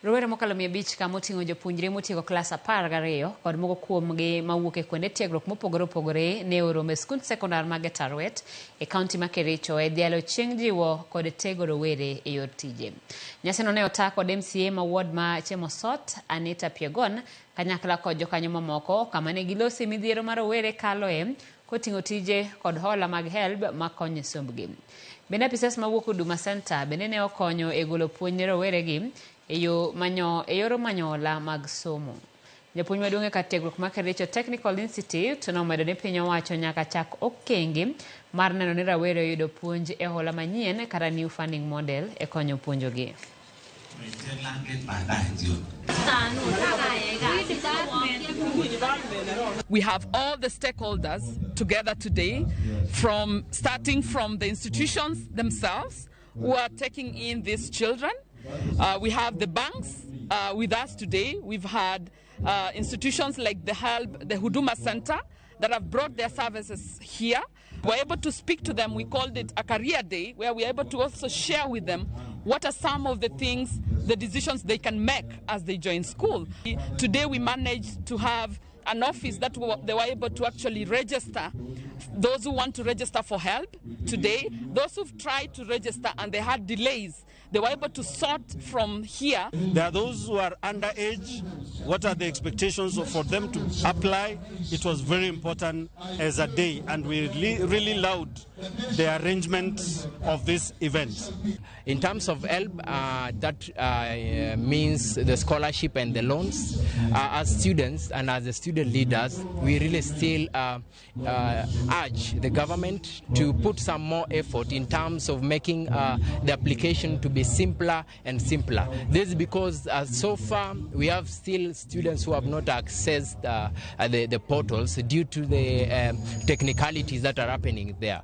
Rawere mokalo 500 ka moting'o jopuonjre motieko klas 12 kod moko kuomgi mawuok e kuonde tiegruok mopogore opogore ne orome skund sekondar mag Tarwet e kaunti ma Kericho e dhialo chieng' jiwo kod tego rowere e yor tije. Nyasino ne ota kod MCA ma ward ma Chemosot Anita Piegon kanyakla kod jokanyo mamoko kama ne gilosi midhiero mar rowere kaloe koting'o tije kod hola mag HELB makonyo sombgi. Bende apisas mawuok Huduma Center bende ne okonyo e golo puonj ne roweregi e yor manyola mag somo. Japuonj maduong' e kar tiegruok ma Kericho Technical Institute nomedo ni piny owacho nyaka chak okenge mar neno ni rawere oyudo puonj e hola manyien kata new funding model e konyo puonjogi. We have all the stakeholders together today, starting from the institutions themselves who are taking in these children. We have the banks with us today. We've had institutions like the HELB, the Huduma Center, that have brought their services here. We're able to speak to them. We called it a career day, where we're able to also share with them what are some of the things, the decisions they can make as they join school. Today we managed to have an office that they were able to actually register those who want to register for help today. Those who've tried to register and they had delays, they were able to sort from here. There are those who are underage. What are the expectations for them to apply? It was very important as a day, and we really loved the arrangement of this event. In terms of help, that means the scholarship and the loans. As students and as the student leaders, we really still urge the government to put some more effort in terms of making the application to be simpler and simpler. This is because so far we have still students who have not accessed the portals due to the technicalities that are happening there.